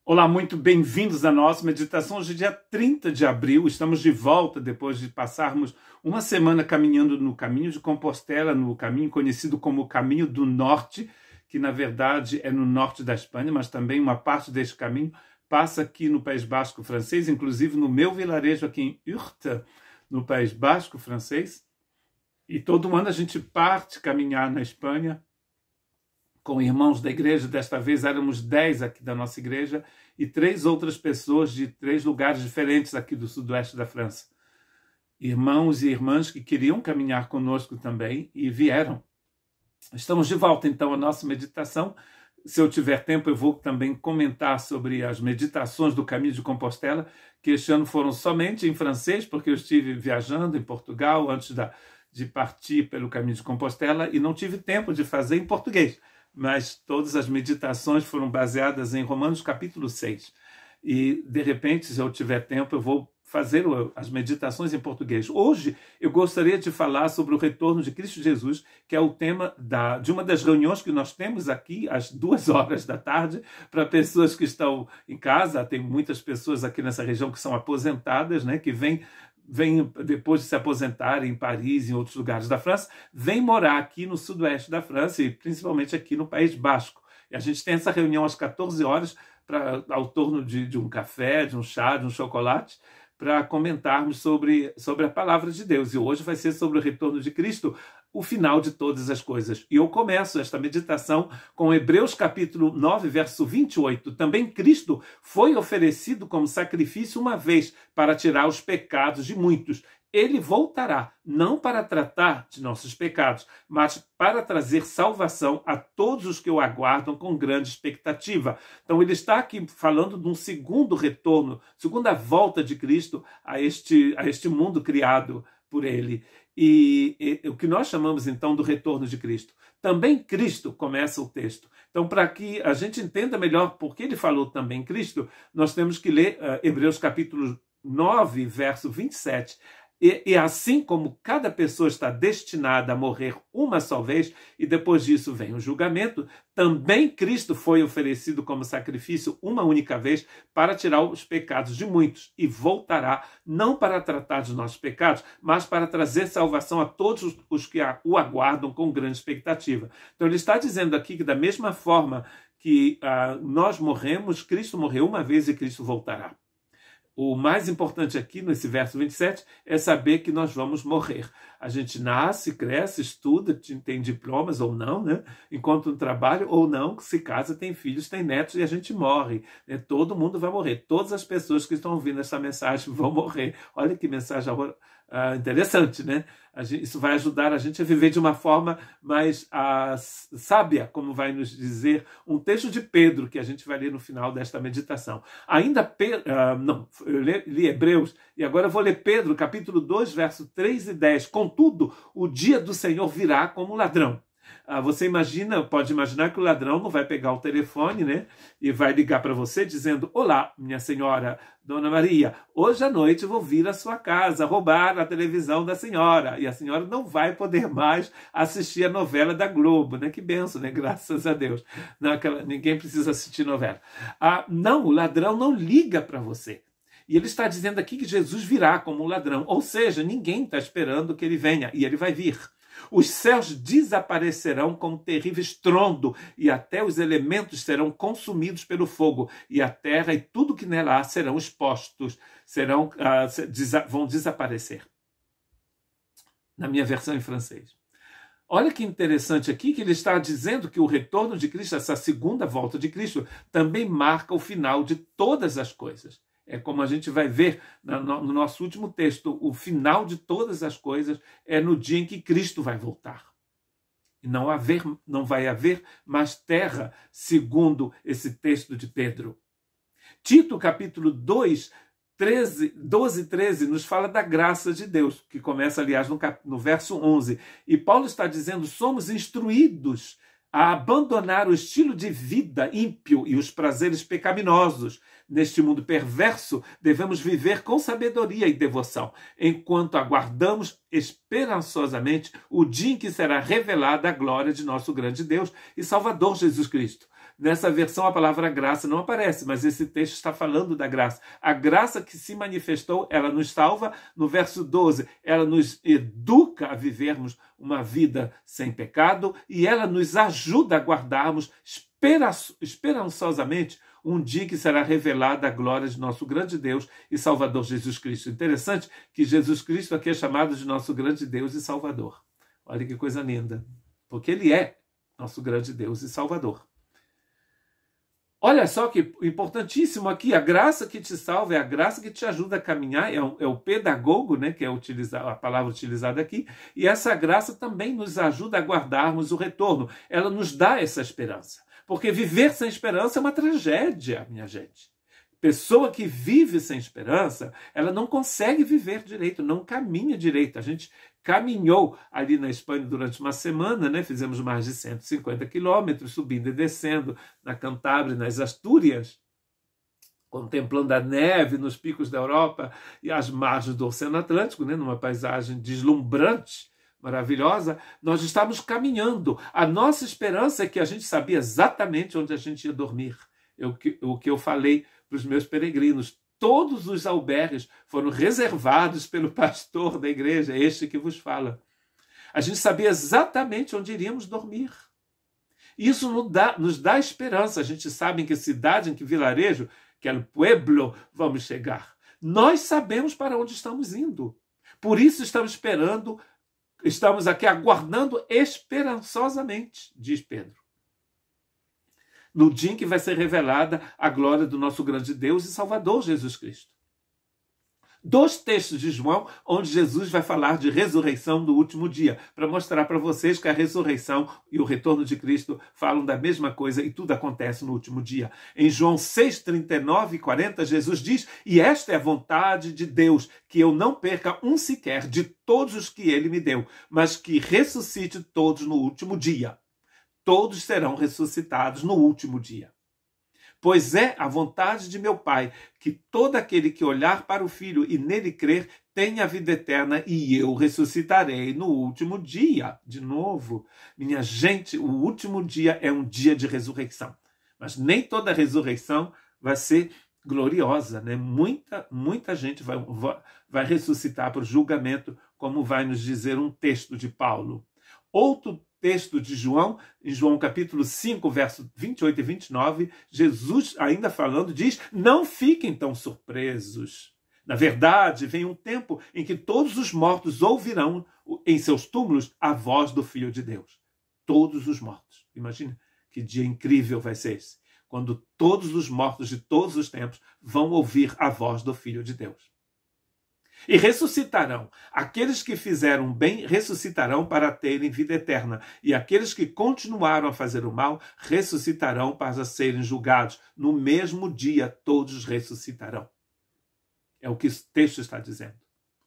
Olá, muito bem-vindos à nossa meditação. Hoje é dia 30 de abril, estamos de volta depois de passarmos uma semana caminhando no caminho de Compostela, no caminho conhecido como o Caminho do Norte, que na verdade é no norte da Espanha, mas também uma parte deste caminho passa aqui no País Basco francês, inclusive no meu vilarejo aqui em Urte, no País Basco francês. E todo ano a gente parte caminhar na Espanha com irmãos da igreja. Desta vez éramos 10 aqui da nossa igreja e 3 outras pessoas de 3 lugares diferentes aqui do sudoeste da França. Irmãos e irmãs que queriam caminhar conosco também e vieram. Estamos de volta então à nossa meditação. Se eu tiver tempo eu vou também comentar sobre as meditações do Caminho de Compostela, que este ano foram somente em francês, porque eu estive viajando em Portugal antes de partir pelo Caminho de Compostela e não tive tempo de fazer em português. Mas todas as meditações foram baseadas em Romanos capítulo 6. E, de repente, se eu tiver tempo, eu vou fazer as meditações em português. Hoje, eu gostaria de falar sobre o retorno de Cristo Jesus, que é o tema de uma das reuniões que nós temos aqui, às 2h da tarde, para pessoas que estão em casa. Tem muitas pessoas aqui nessa região que são aposentadas, né, que vêm depois de se aposentarem em Paris e em outros lugares da França, vem morar aqui no sudoeste da França e principalmente aqui no País Basco. E a gente tem essa reunião às 14 horas ao torno de um café, de um chá, de um chocolate, para comentarmos sobre a palavra de Deus. E hoje vai ser sobre o retorno de Cristo, o final de todas as coisas. E eu começo esta meditação com Hebreus capítulo 9, verso 28. Também Cristo foi oferecido como sacrifício uma vez para tirar os pecados de muitos. Ele voltará, não para tratar de nossos pecados, mas para trazer salvação a todos os que o aguardam com grande expectativa. Então ele está aqui falando de um segundo retorno, segunda volta de Cristo a este mundo criado por ele. E o que nós chamamos então do retorno de Cristo. Também Cristo, começa o texto. Então, para que a gente entenda melhor por que ele falou também Cristo, nós temos que ler Hebreus capítulo 9, verso 27. E assim como cada pessoa está destinada a morrer uma só vez, e depois disso vem o julgamento, também Cristo foi oferecido como sacrifício uma única vez para tirar os pecados de muitos, e voltará não para tratar dos nossos pecados, mas para trazer salvação a todos os que o aguardam com grande expectativa. Então ele está dizendo aqui que da mesma forma que nós morremos, Cristo morreu uma vez e Cristo voltará. O mais importante aqui, nesse verso 27, é saber que nós vamos morrer. A gente nasce, cresce, estuda, tem diplomas ou não, né? Encontra um trabalho ou não, se casa, tem filhos, tem netos e a gente morre. Né? Todo mundo vai morrer. Todas as pessoas que estão ouvindo essa mensagem vão morrer. Olha que mensagem interessante, né? Isso vai ajudar a gente a viver de uma forma mais sábia, como vai nos dizer um texto de Pedro, que a gente vai ler no final desta meditação. Eu li Hebreus, e agora eu vou ler Pedro, capítulo 2, verso 3 e 10. Contudo, o dia do Senhor virá como ladrão. Você pode imaginar que o ladrão não vai pegar o telefone, né, e vai ligar para você dizendo: olá, minha senhora, Dona Maria, hoje à noite vou vir à sua casa roubar a televisão da senhora. E a senhora não vai poder mais assistir a novela da Globo, né? Que benção, né? Graças a Deus. Ninguém precisa assistir novela. Não, o ladrão não liga para você. E ele está dizendo aqui que Jesus virá como um ladrão. Ou seja, ninguém está esperando que ele venha, e ele vai vir. Os céus desaparecerão com um terrível estrondo, e até os elementos serão consumidos pelo fogo, e a terra e tudo que nela há serão expostos, vão desaparecer. Na minha versão em francês. Olha que interessante aqui que ele está dizendo que o retorno de Cristo, essa segunda volta de Cristo, também marca o final de todas as coisas. É como a gente vai ver no nosso último texto, o final de todas as coisas é no dia em que Cristo vai voltar. E não vai haver mais terra, segundo esse texto de Pedro. Tito, capítulo 2, 12 e 13, nos fala da graça de Deus, que começa, aliás, no verso 11. E Paulo está dizendo: somos instruídos a abandonar o estilo de vida ímpio e os prazeres pecaminosos. Neste mundo perverso, devemos viver com sabedoria e devoção, enquanto aguardamos esperançosamente o dia em que será revelada a glória de nosso grande Deus e Salvador Jesus Cristo. Nessa versão a palavra graça não aparece, mas esse texto está falando da graça. A graça que se manifestou, ela nos salva. No verso 12, ela nos educa a vivermos uma vida sem pecado e ela nos ajuda a guardarmos esperançosamente um dia que será revelada a glória de nosso grande Deus e Salvador Jesus Cristo. Interessante que Jesus Cristo aqui é chamado de nosso grande Deus e Salvador. Olha que coisa linda. Porque ele é nosso grande Deus e Salvador. Olha só que importantíssimo aqui, a graça que te salva é a graça que te ajuda a caminhar, é o pedagogo, né, que é a palavra utilizada aqui, e essa graça também nos ajuda a guardarmos o retorno. Ela nos dá essa esperança. Porque viver sem esperança é uma tragédia, minha gente. Pessoa que vive sem esperança, ela não consegue viver direito, não caminha direito. A gente caminhou ali na Espanha durante uma semana, né? Fizemos mais de 150 quilômetros, subindo e descendo na Cantábria, nas Astúrias, contemplando a neve nos picos da Europa e as margens do Oceano Atlântico, né? Numa paisagem deslumbrante, maravilhosa. Nós estávamos caminhando. A nossa esperança é que a gente sabia exatamente onde a gente ia dormir. O que eu falei para os meus peregrinos. Todos os albergues foram reservados pelo pastor da igreja, este que vos fala. A gente sabia exatamente onde iríamos dormir. Isso nos dá esperança. A gente sabe em que cidade, em que vilarejo, que é o pueblo, vamos chegar. Nós sabemos para onde estamos indo. Por isso estamos esperando, estamos aqui aguardando esperançosamente, diz Pedro. No dia em que vai ser revelada a glória do nosso grande Deus e Salvador Jesus Cristo. 2 textos de João, onde Jesus vai falar de ressurreição do último dia, para mostrar para vocês que a ressurreição e o retorno de Cristo falam da mesma coisa e tudo acontece no último dia. Em João 6, 39 e 40, Jesus diz: e esta é a vontade de Deus, que eu não perca um sequer de todos os que ele me deu, mas que ressuscite todos no último dia. Todos serão ressuscitados no último dia. Pois é a vontade de meu Pai que todo aquele que olhar para o Filho e nele crer tenha a vida eterna e eu ressuscitarei no último dia. De novo, minha gente, o último dia é um dia de ressurreição. Mas nem toda ressurreição vai ser gloriosa, né? Muita gente vai ressuscitar para o julgamento, como vai nos dizer um texto de Paulo. Outro texto de João, em João capítulo 5, verso 28 e 29, Jesus, ainda falando, diz: não fiquem tão surpresos. Na verdade, vem um tempo em que todos os mortos ouvirão em seus túmulos a voz do Filho de Deus. Todos os mortos. Imagina que dia incrível vai ser esse, quando todos os mortos de todos os tempos vão ouvir a voz do Filho de Deus. E ressuscitarão. Aqueles que fizeram bem ressuscitarão para terem vida eterna. E aqueles que continuaram a fazer o mal ressuscitarão para serem julgados. No mesmo dia todos ressuscitarão. É o que o texto está dizendo.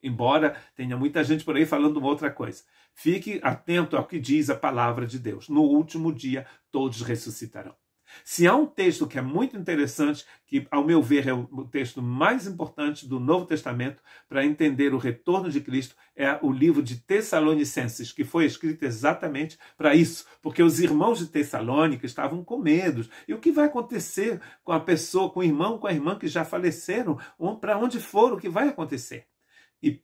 Embora tenha muita gente por aí falando uma outra coisa. Fique atento ao que diz a palavra de Deus. No último dia todos ressuscitarão. Se há um texto que é muito interessante, que ao meu ver é o texto mais importante do Novo Testamento para entender o retorno de Cristo, é o livro de Tessalonicenses, que foi escrito exatamente para isso, porque os irmãos de Tessalônica estavam com medo. E o que vai acontecer com a pessoa, com o irmão, com a irmã que já faleceram? Para onde foram? O que vai acontecer? E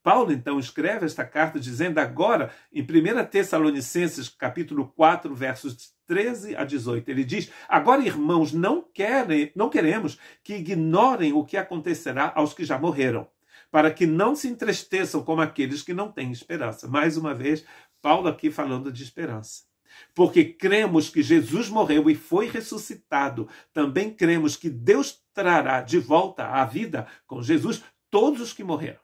Paulo, então, escreve esta carta dizendo agora, em 1 Tessalonicenses, capítulo 4, versos 13 a 18, ele diz: agora, irmãos, não queremos que ignorem o que acontecerá aos que já morreram, para que não se entristeçam como aqueles que não têm esperança. Mais uma vez, Paulo aqui falando de esperança. Porque cremos que Jesus morreu e foi ressuscitado. Também cremos que Deus trará de volta à vida com Jesus todos os que morreram.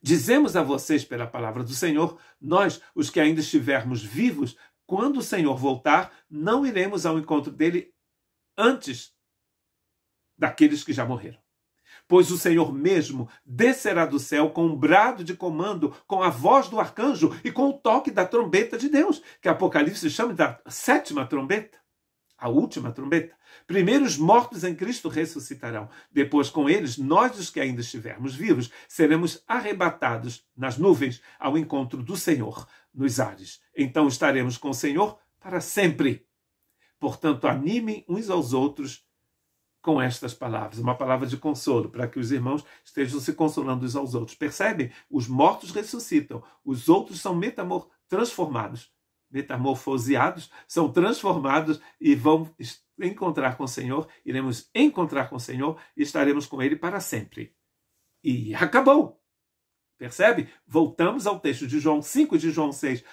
Dizemos a vocês pela palavra do Senhor, nós, os que ainda estivermos vivos, quando o Senhor voltar, não iremos ao encontro dele antes daqueles que já morreram. Pois o Senhor mesmo descerá do céu com um brado de comando, com a voz do arcanjo e com o toque da trombeta de Deus, que Apocalipse chama da 7ª trombeta. A última trombeta. Primeiro os mortos em Cristo ressuscitarão. Depois, com eles, nós, os que ainda estivermos vivos, seremos arrebatados nas nuvens ao encontro do Senhor nos ares. Então estaremos com o Senhor para sempre. Portanto, animem uns aos outros com estas palavras, uma palavra de consolo, para que os irmãos estejam se consolando uns aos outros. Percebem? Os mortos ressuscitam, os outros são transformados, metamorfoseados, são transformados e vão encontrar com o Senhor, iremos encontrar com o Senhor e estaremos com Ele para sempre. E acabou. Percebe? Voltamos ao texto de João 5 e de João 6.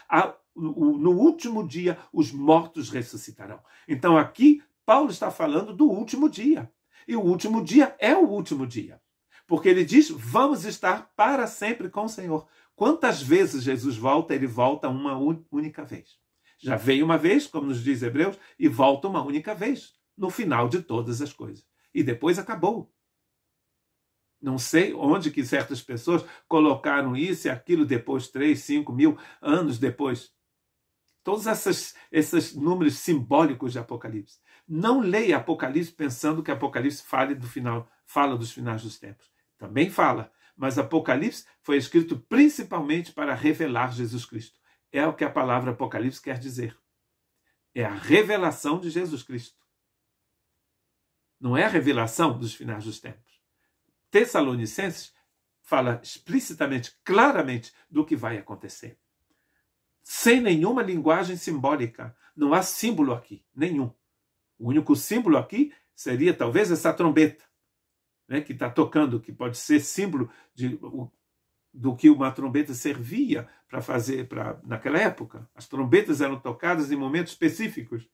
No último dia, os mortos ressuscitarão. Então aqui, Paulo está falando do último dia. E o último dia é o último dia. Porque ele diz, vamos estar para sempre com o Senhor. Quantas vezes Jesus volta? Ele volta uma única vez. Já veio uma vez, como nos diz Hebreus, e volta uma única vez, no final de todas as coisas. E depois acabou. Não sei onde que certas pessoas colocaram isso e aquilo depois, 3, 5 mil anos depois. Todos esses números simbólicos de Apocalipse. Não leia Apocalipse pensando que Apocalipse fala dos finais dos tempos. Também fala, mas Apocalipse foi escrito principalmente para revelar Jesus Cristo. É o que a palavra Apocalipse quer dizer. É a revelação de Jesus Cristo. Não é a revelação dos finais dos tempos. Tessalonicenses fala explicitamente, claramente, do que vai acontecer. Sem nenhuma linguagem simbólica. Não há símbolo aqui, nenhum. O único símbolo aqui seria talvez essa trombeta, né, que está tocando, que pode ser símbolo do que uma trombeta servia para fazer naquela época. As trombetas eram tocadas em momentos específicos,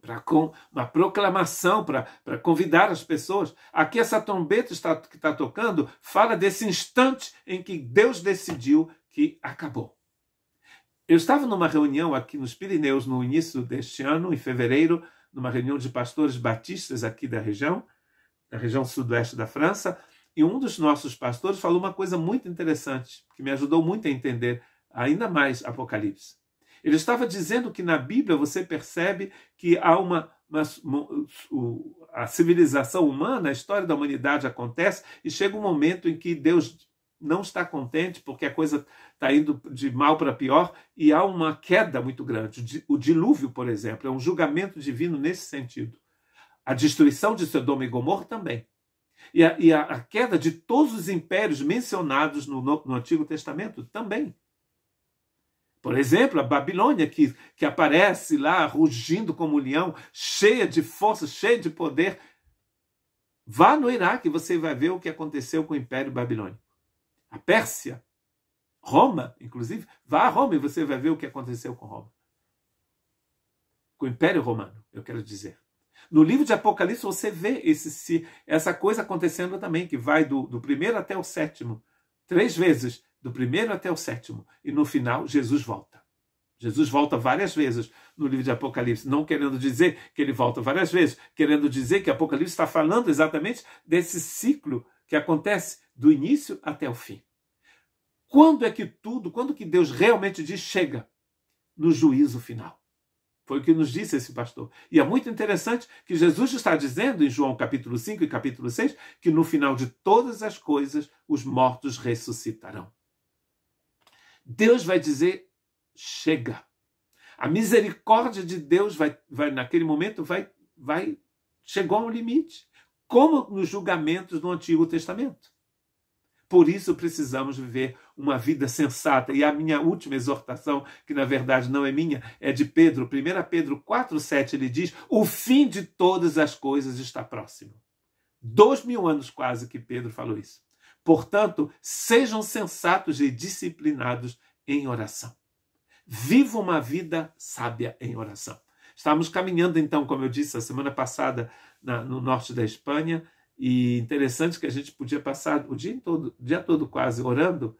para uma proclamação, para convidar as pessoas. Aqui essa trombeta que está tocando fala desse instante em que Deus decidiu que acabou. Eu estava numa reunião aqui nos Pirineus no início deste ano, em fevereiro, numa reunião de pastores batistas aqui da região sudoeste da França, e um dos nossos pastores falou uma coisa muito interessante, que me ajudou muito a entender ainda mais Apocalipse. Ele estava dizendo que na Bíblia você percebe que há a civilização humana, a história da humanidade acontece e chega um momento em que Deus não está contente porque a coisa está indo de mal para pior e há uma queda muito grande. O dilúvio, por exemplo, é um julgamento divino nesse sentido. A destruição de Sodoma e Gomorra também. E a queda de todos os impérios mencionados no Antigo Testamento também. Por exemplo, a Babilônia, que aparece lá rugindo como um leão, cheia de força, cheia de poder. Vá no Iraque e você vai ver o que aconteceu com o Império Babilônico. A Pérsia, Roma, inclusive, vá a Roma e você vai ver o que aconteceu com Roma. Com o Império Romano, eu quero dizer. No livro de Apocalipse você vê essa coisa acontecendo também, que vai do primeiro até o sétimo. 3 vezes, do primeiro até o sétimo. E no final, Jesus volta. Jesus volta várias vezes no livro de Apocalipse, não querendo dizer que ele volta várias vezes, querendo dizer que Apocalipse está falando exatamente desse ciclo que acontece do início até o fim. Quando que Deus realmente diz chega? No juízo final. Foi o que nos disse esse pastor. E é muito interessante que Jesus está dizendo em João capítulo 5 e capítulo 6 que no final de todas as coisas os mortos ressuscitarão. Deus vai dizer chega. A misericórdia de Deus vai naquele momento chegou a um limite, como nos julgamentos do Antigo Testamento. Por isso precisamos viver uma vida sensata. E a minha última exortação, que na verdade não é minha, é de Pedro. 1 Pedro 4,7, ele diz: o fim de todas as coisas está próximo. 2000 anos quase que Pedro falou isso. Portanto, sejam sensatos e disciplinados em oração. Viva uma vida sábia em oração. Estávamos caminhando então, como eu disse, a semana passada no norte da Espanha, e interessante que a gente podia passar o dia todo quase orando,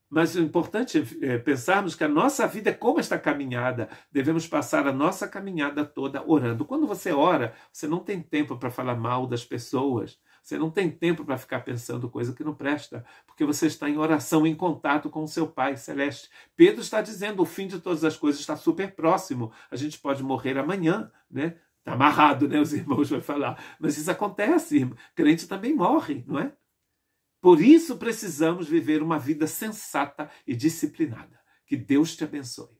mas o importante é pensarmos que a nossa vida é como esta caminhada. Devemos passar a nossa caminhada toda orando. Quando você ora, você não tem tempo para falar mal das pessoas, você não tem tempo para ficar pensando coisa que não presta, porque você está em oração, em contato com o seu Pai Celeste. Pedro está dizendo, o fim de todas as coisas está super próximo, a gente pode morrer amanhã, né? Está amarrado, né? Os irmãos vão falar. Mas isso acontece, irmão. Crente também morre, não é? Por isso precisamos viver uma vida sensata e disciplinada. Que Deus te abençoe.